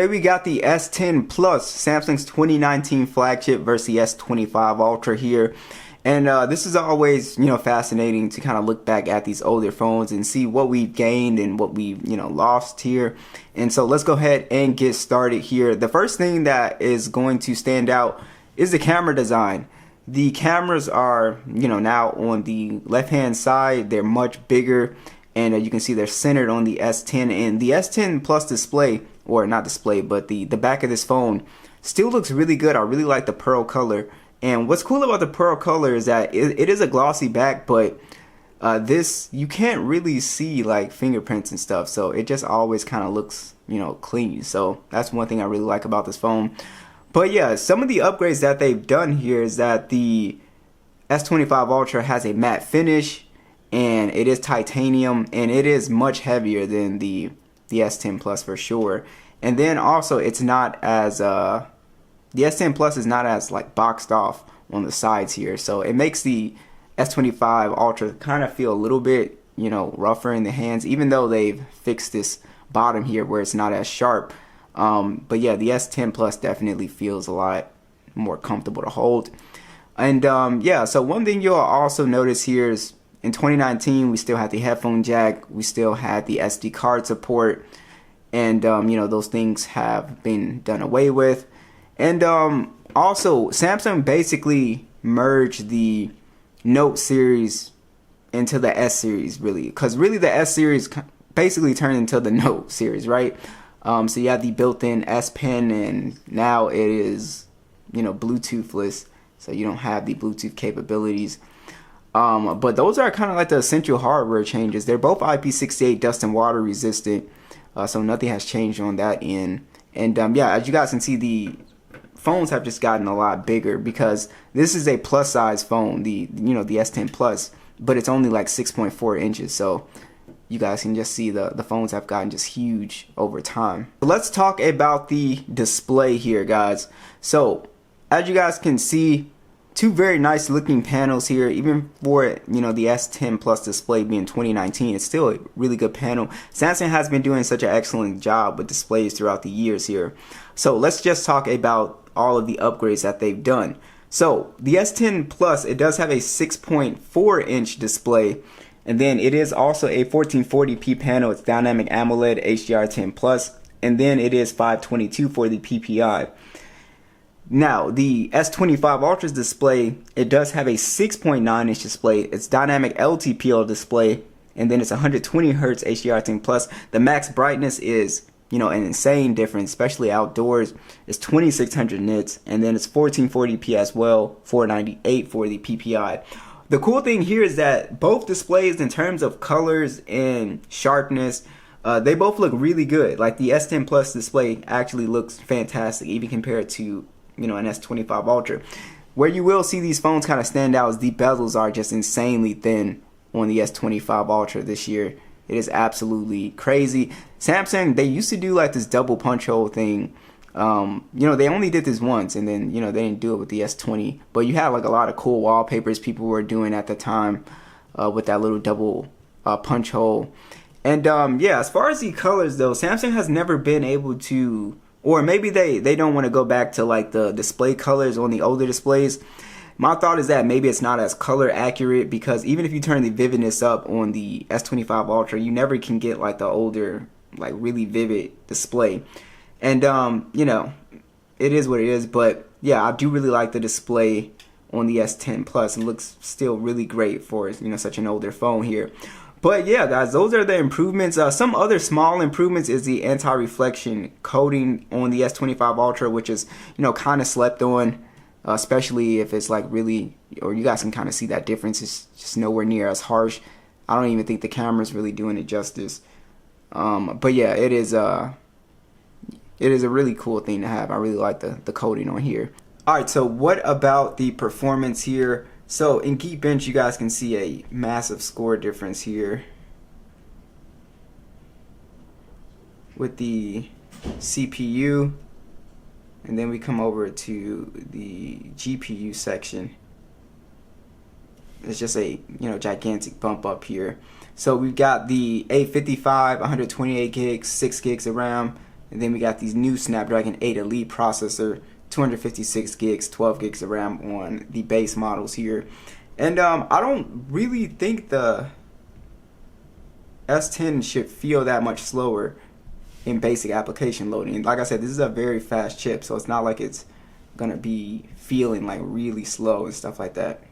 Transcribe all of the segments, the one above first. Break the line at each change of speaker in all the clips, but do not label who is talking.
Here we got the S10 Plus, Samsung's 2019 flagship versus the S25 Ultra here. And this is always, fascinating to kind of look back at these older phones and see what we've gained and what we've, lost here. And so let's go ahead and get started here. The first thing that is going to stand out is the camera design. The cameras are, now on the left-hand side. They're much bigger, and you can see they're centered on the S10. And the S10 Plus display, or not display, but the back of this phone still looks really good. I really like the pearl color. And what's cool about the pearl color is that it is a glossy back, but this, you can't really see like fingerprints and stuff, so it just always kind of looks, clean. So that's one thing I really like about this phone. But yeah, some of the upgrades that they've done here is that the S25 Ultra has a matte finish, and it is titanium, and it is much heavier than the S10 Plus for sure. And then also it's not as the S10 Plus is not as like boxed off on the sides here, so it makes the S25 Ultra kind of feel a little bit, rougher in the hands, even though they've fixed this bottom here where it's not as sharp. But yeah, the S10 Plus definitely feels a lot more comfortable to hold. And yeah, so one thing you'll also notice here is in 2019 we still had the headphone jack, we still had the SD card support, and those things have been done away with. And also, Samsung basically merged the Note series into the S series, really, because really the S series basically turned into the Note series, right? So you have the built-in S Pen, and now it is, Bluetoothless, so you don't have the Bluetooth capabilities. But those are kind of like the essential hardware changes. They're both IP68 dust and water resistant, so nothing has changed on that end. And yeah, as you guys can see, the phones have just gotten a lot bigger, because this is a plus size phone, the S10 Plus, but it's only like 6.4 inches, so you guys can just see the phones have gotten just huge over time. Let's talk about the display here, guys. So as you guys can see, two very nice looking panels here. Even for the S10 Plus display being 2019, it's still a really good panel. Samsung has been doing such an excellent job with displays throughout the years here. So let's just talk about all of the upgrades that they've done. So the S10 Plus, it does have a 6.4 inch display, and then it is also a 1440p panel. It's dynamic AMOLED HDR10 Plus, and then it is 522 for the PPI. Now, the S25 Ultra's display, it does have a 6.9 inch display. It's dynamic LTPO display, and then it's 120 Hz HDR10 Plus. The max brightness is, an insane difference, especially outdoors. It's 2600 nits, and then it's 1440p as well, 498 for the PPI. The cool thing here is that both displays, in terms of colors and sharpness, they both look really good. Like the S10 Plus display actually looks fantastic, even compared to an S25 Ultra. Where you will see these phones kind of stand out is the bezels are just insanely thin on the S25 Ultra this year. It is absolutely crazy. Samsung, they used to do like this double punch hole thing. They only did this once, and then they didn't do it with the S20. But you had like a lot of cool wallpapers people were doing at the time with that little double punch hole. And yeah, as far as the colors though, Samsung has never been able to, or maybe they don't want to go back to like the display colors on the older displays. My thought is that maybe it's not as color accurate, because even if you turn the vividness up on the S25 Ultra, you never can get like the older, like really vivid display. And it is what it is. But yeah, I do really like the display on the S10 Plus. It looks still really great for such an older phone here. But yeah, guys, those are the improvements. Some other small improvements is the anti-reflection coating on the S25 Ultra, which is kind of slept on, especially if it's like really, or you guys can kind of see that difference. It's just nowhere near as harsh. I don't even think the camera's really doing it justice. But yeah, it is a really cool thing to have. I really like the coating on here. Alright, so what about the performance here? So in Geekbench, you guys can see a massive score difference here with the CPU, and then we come over to the GPU section. It's just a gigantic bump up here. So we've got the 855, 128 gigs, 6 gigs of RAM, And then we got these new Snapdragon 8 Elite processor, 256 gigs, 12 gigs of RAM on the base models here. And I don't really think the S10 should feel that much slower in basic application loading. And like I said, this is a very fast chip, so it's not like it's gonna be feeling like really slow and stuff like that.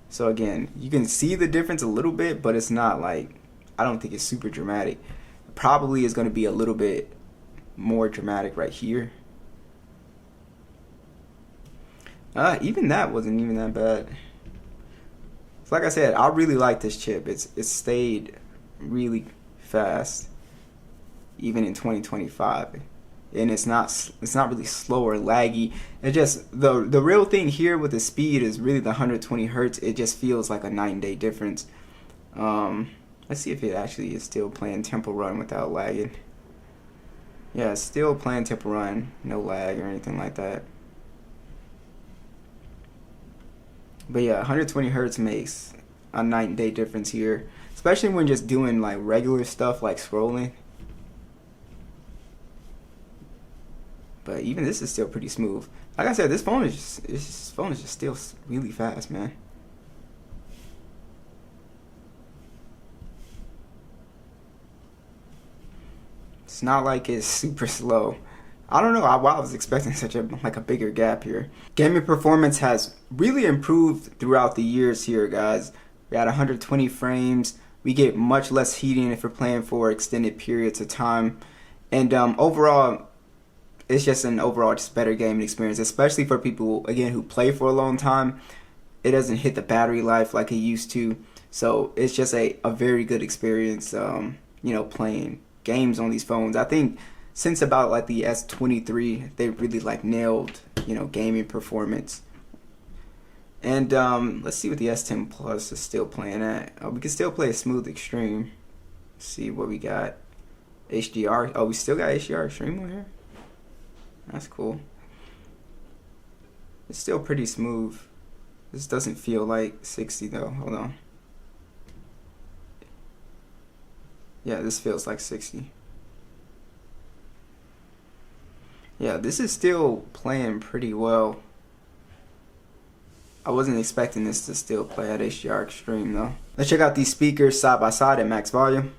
So again, you can see the difference a little bit, but it's not like, I don't think it's super dramatic. It probably is gonna be a little bit more dramatic right here. Even that wasn't even that bad. So like I said, I really like this chip. It stayed really fast even in 2025, and it's not really slow or laggy. It just, the real thing here with the speed is really the 120 hertz. It just feels like a night and day difference. Let's see if it actually is still playing Temple Run without lagging. Yeah, it's still playing Temple Run, no lag or anything like that. But yeah, 120 hertz makes a night and day difference here, especially when just doing like regular stuff like scrolling. But even this is still pretty smooth. Like I said, this phone is just still really fast, man. It's not like it's super slow. I don't know. I was expecting such a bigger gap here. Gaming performance has really improved throughout the years here, guys. We're at 120 frames. We get much less heating if we're playing for extended periods of time, and overall, it's just an overall just better gaming experience, especially for people again who play for a long time. It doesn't hit the battery life like it used to, so it's just a very good experience. You know, playing games on these phones. I think since about like the S23, they really like nailed, you know, gaming performance. And let's see what the S10 Plus is still playing at. We can still play a smooth extreme. Let's see what we got. HDR. Oh, we still got HDR extreme on here. That's cool. It's still pretty smooth. This doesn't feel like 60 though. Hold on. Yeah, this feels like 60. Yeah, this is still playing pretty well. I wasn't expecting this to still play at HDR Extreme though. Let's check out these speakers side by side at max volume.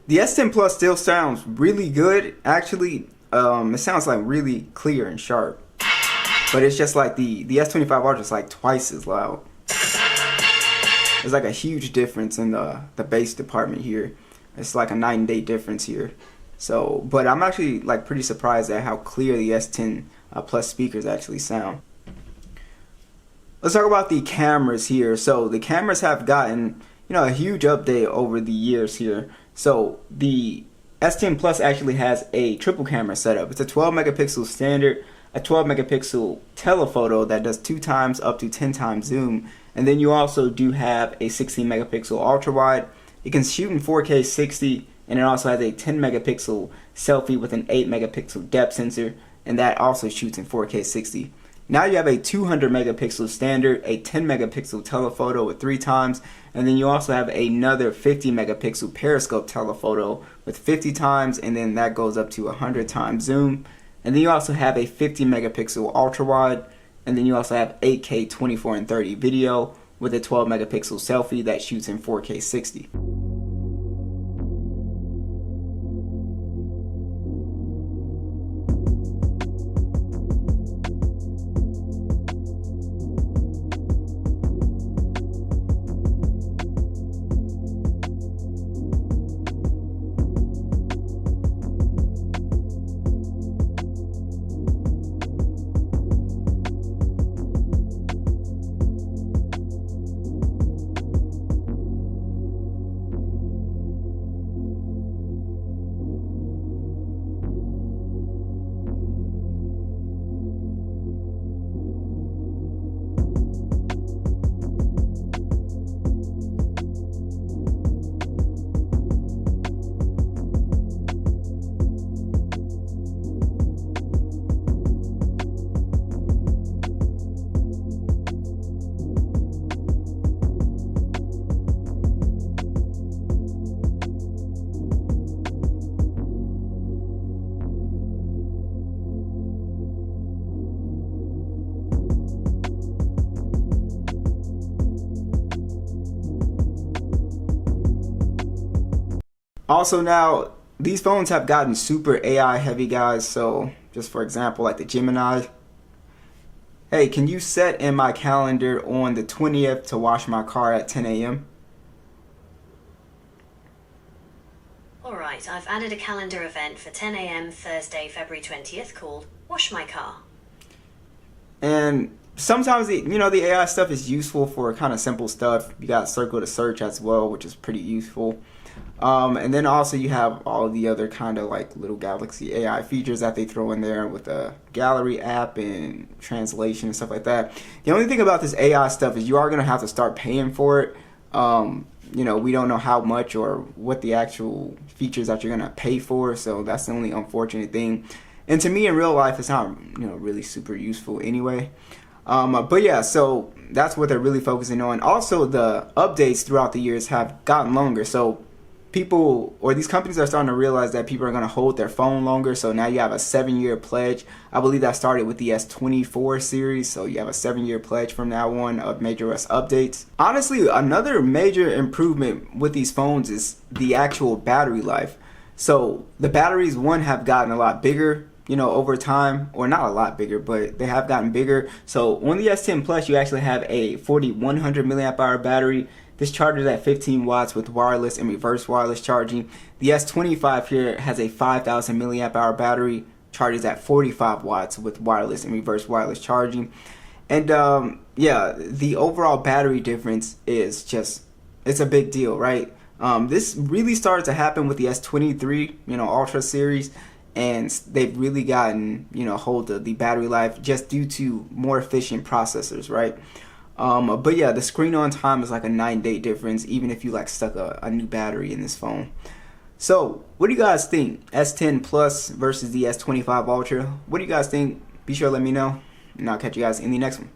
The S10 Plus still sounds really good. Actually, it sounds like really clear and sharp. But it's just like the S25 Ultra is like twice as loud. There's like a huge difference in the bass department here. It's like a night and day difference here. So, but I'm actually like pretty surprised at how clear the S10 Plus speakers actually sound. Let's talk about the cameras here. So the cameras have gotten, you know, a huge update over the years here. So the S10 Plus actually has a triple camera setup. It's a 12 megapixel standard, a 12 megapixel telephoto that does 2 times up to 10 times zoom, and then you also do have a 16 megapixel ultra wide. It can shoot in 4K 60, and it also has a 10 megapixel selfie with an 8 megapixel depth sensor, and that also shoots in 4K 60. Now you have a 200 megapixel standard, a 10 megapixel telephoto with 3 times, and then you also have another 50 megapixel periscope telephoto with 50 times, and then that goes up to 100 times zoom. And then you also have a 50 megapixel ultra wide, and then you also have 8K 24 and 30 video with a 12 megapixel selfie that shoots in 4K 60. Also now, these phones have gotten super AI heavy, guys. So just for example, like the Gemini. Hey, can you set in my calendar on the 20th to wash my car at 10 a.m.?
Alright, I've added a calendar event for 10 a.m. Thursday, February 20th called Wash My Car.
And sometimes the AI stuff is useful for kind of simple stuff. You got circle to search as well, which is pretty useful. And then also you have all the other kind of like little Galaxy AI features that they throw in there with the gallery app and translation and stuff like that. The only thing about this AI stuff is you are going to have to start paying for it. We don't know how much or what the actual features that you're going to pay for. So that's the only unfortunate thing. And to me in real life, it's not, really super useful anyway. But yeah, so that's what they're really focusing on. Also, the updates throughout the years have gotten longer. So people or these companies are starting to realize that people are going to hold their phone longer. So now you have a 7-year pledge. I believe that started with the S24 series. So you have a 7-year pledge from now on of major OS updates. Honestly, another major improvement with these phones is the actual battery life. So the batteries, have gotten a lot bigger, over time, or not a lot bigger, but they have gotten bigger. So on the S10 Plus, you actually have a 4100 milliamp hour battery. This charges at 15 watts with wireless and reverse wireless charging. The S25 here has a 5000 milliamp hour battery, charges at 45 watts with wireless and reverse wireless charging. And the overall battery difference is it's a big deal, right? This really started to happen with the S23, Ultra series, and they've really gotten, hold of the battery life just due to more efficient processors, right? But yeah, the screen on time is like a 9-day difference, even if you like stuck a new battery in this phone. So what do you guys think? S10 Plus versus the S25 Ultra. What do you guys think? Be sure to let me know, and I'll catch you guys in the next one.